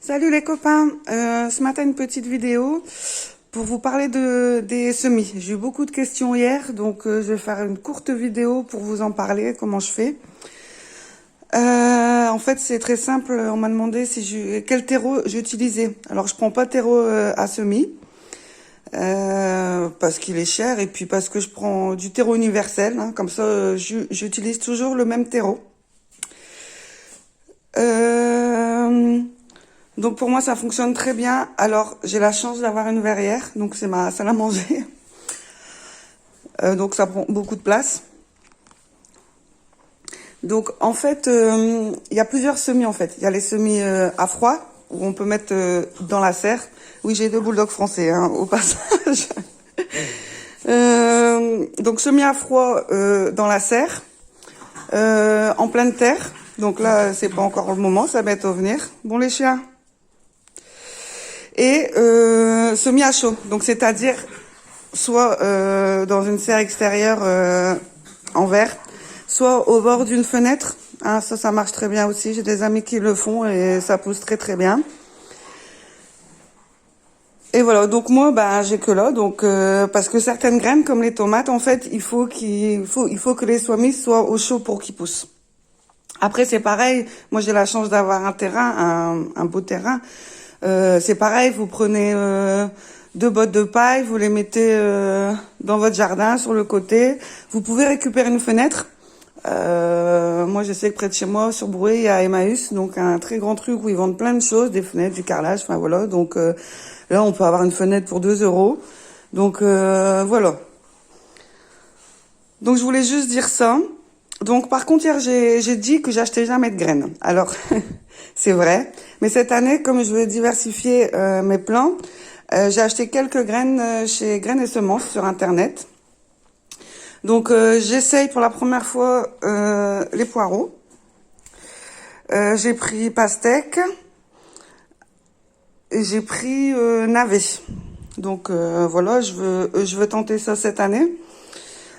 Salut les copains, ce matin une petite vidéo pour vous parler des semis. J'ai eu beaucoup de questions hier, donc je vais faire une courte vidéo pour vous en parler, comment je fais. En fait c'est très simple, on m'a demandé quel terreau j'utilisais. Alors je prends pas de terreau à semis, parce qu'il est cher et puis parce que je prends du terreau universel, hein, comme ça j'utilise toujours le même terreau. Donc pour moi ça fonctionne très bien. Alors j'ai la chance d'avoir une verrière, donc c'est ma salle à manger. Donc ça prend beaucoup de place. Donc en fait il y a plusieurs semis en fait. Il y a les semis à froid où on peut mettre dans la serre. Oui, j'ai 2 bulldogs français hein, au passage. Donc semis à froid dans la serre, en pleine terre. Donc là c'est pas encore le moment, ça va bientôt venir. Bon les chiens. Et semis à chaud, donc c'est-à-dire soit dans une serre extérieure en verre, soit au bord d'une fenêtre. Hein, ça marche très bien aussi. J'ai des amis qui le font et ça pousse très très bien. Et voilà, donc moi, j'ai que là, donc parce que certaines graines, comme les tomates, en fait, il faut que les semis soient au chaud pour qu'ils poussent. Après, c'est pareil. Moi, j'ai la chance d'avoir un terrain, un beau terrain. C'est pareil, vous prenez 2 bottes de paille, vous les mettez dans votre jardin sur le côté. Vous pouvez récupérer une fenêtre. Moi, je sais que près de chez moi, sur Brouet, il y a Emmaüs, donc un très grand truc où ils vendent plein de choses, des fenêtres, du carrelage, enfin voilà. Donc là, on peut avoir une fenêtre pour 2 €. Donc voilà. Donc je voulais juste dire ça. Donc par contre hier j'ai dit que j'achetais jamais de graines. Alors c'est vrai, mais cette année comme je veux diversifier mes plants, j'ai acheté quelques graines chez Graines et Semences sur internet. Donc j'essaye pour la première fois les poireaux. J'ai pris pastèque et j'ai pris navet. Donc voilà, je veux tenter ça cette année.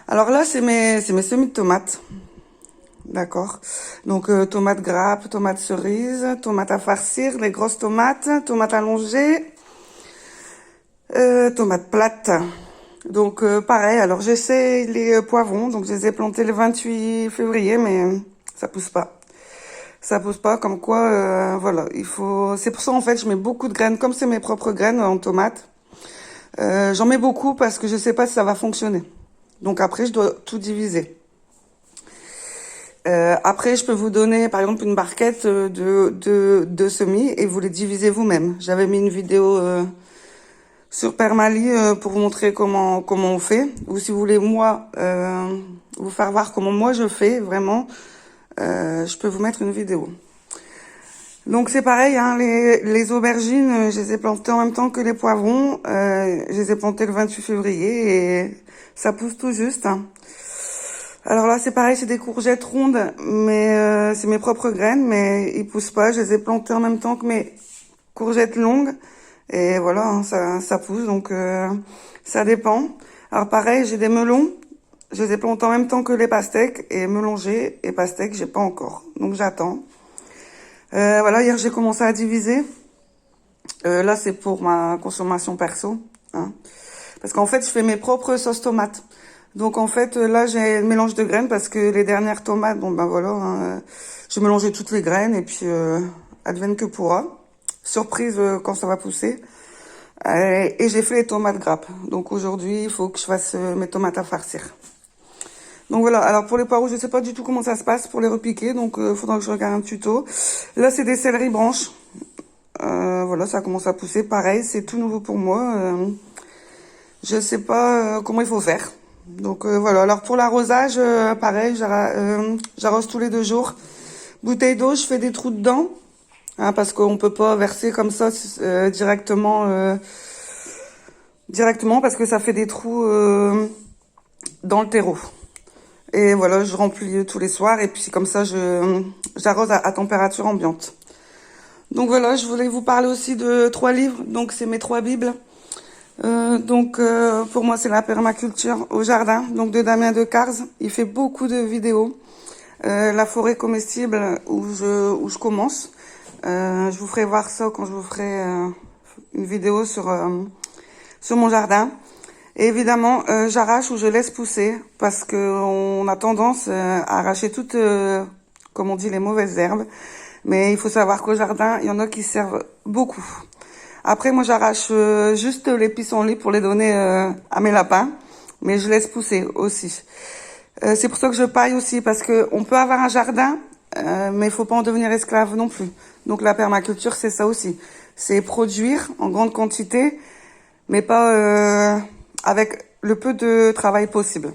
Alors là c'est mes semis de tomates. D'accord. Donc tomates grappes, tomates cerises, tomates à farcir, les grosses tomates, tomates allongées, tomates plates. Donc pareil, alors j'essaie les poivrons, donc je les ai plantés le 28 février, mais ça pousse pas. Ça pousse pas, comme quoi, voilà, c'est pour ça en fait je mets beaucoup de graines, comme c'est mes propres graines en tomates. J'en mets beaucoup parce que je sais pas si ça va fonctionner. Donc après je dois tout diviser. Après, je peux vous donner, par exemple, une barquette de semis et vous les divisez vous-même. J'avais mis une vidéo sur Permali pour vous montrer comment on fait. Ou si vous voulez, moi, vous faire voir comment moi je fais, vraiment, je peux vous mettre une vidéo. Donc c'est pareil, hein, les aubergines, je les ai plantées en même temps que les poivrons. Je les ai plantées le 28 février et ça pousse tout juste. Hein. Alors là, c'est pareil, c'est des courgettes rondes, mais c'est mes propres graines, mais ils poussent pas. Je les ai plantées en même temps que mes courgettes longues. Et voilà, hein, ça pousse, donc ça dépend. Alors pareil, j'ai des melons. Je les ai plantés en même temps que les pastèques. Et melongés et pastèques, j'ai pas encore. Donc j'attends. Voilà, hier, j'ai commencé à diviser. Là, c'est pour ma consommation perso. Hein. Parce qu'en fait, je fais mes propres sauces tomates. Donc en fait là j'ai un mélange de graines parce que les dernières tomates, bon voilà, hein, je mélangeais toutes les graines et puis advienne que pourra. Surprise quand ça va pousser. Et j'ai fait les tomates grappes. Donc aujourd'hui il faut que je fasse mes tomates à farcir. Donc voilà, alors pour les poireaux je sais pas du tout comment ça se passe pour les repiquer, donc faudra que je regarde un tuto. Là c'est des céleri branches. Voilà, ça commence à pousser, pareil, c'est tout nouveau pour moi. Je sais pas comment il faut faire. Donc voilà, alors pour l'arrosage, pareil, j'arrose tous les 2 jours. Bouteille d'eau, je fais des trous dedans, hein, parce qu'on peut pas verser comme ça directement, parce que ça fait des trous dans le terreau. Et voilà, je remplis tous les soirs et puis comme ça, j'arrose à température ambiante. Donc voilà, je voulais vous parler aussi de 3 livres, donc c'est mes 3 bibles. Pour moi c'est la permaculture au jardin, donc de Damien Decars. Il fait beaucoup de vidéos. La forêt comestible où je commence. Je vous ferai voir ça quand je vous ferai une vidéo sur mon jardin. Et évidemment, j'arrache ou je laisse pousser parce que on a tendance à arracher toutes, comme on dit, les mauvaises herbes. Mais il faut savoir qu'au jardin, il y en a qui servent beaucoup. Après, moi, j'arrache juste les pissenlits pour les donner à mes lapins, mais je laisse pousser aussi. C'est pour ça que je paille aussi, parce que on peut avoir un jardin, mais il faut pas en devenir esclave non plus. Donc la permaculture, c'est ça aussi. C'est produire en grande quantité, mais pas avec le peu de travail possible.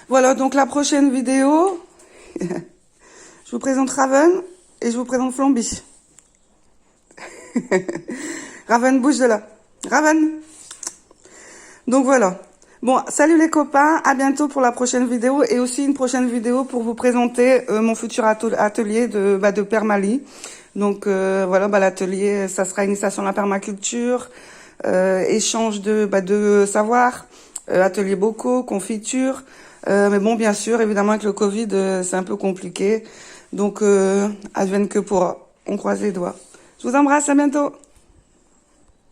Voilà, donc la prochaine vidéo, je vous présente Raven et je vous présente Flamby. Raven, bouge de là. Raven. Donc voilà. Bon, salut les copains, à bientôt pour la prochaine vidéo et aussi une prochaine vidéo pour vous présenter mon futur atelier de Permalie. Donc voilà, l'atelier, ça sera initiation à la permaculture, échange de savoir, atelier bocaux, confiture. Mais bon, bien sûr, évidemment, avec le Covid, c'est un peu compliqué. Donc, advienne que pourra. On croise les doigts. Je vous embrasse, à bientôt.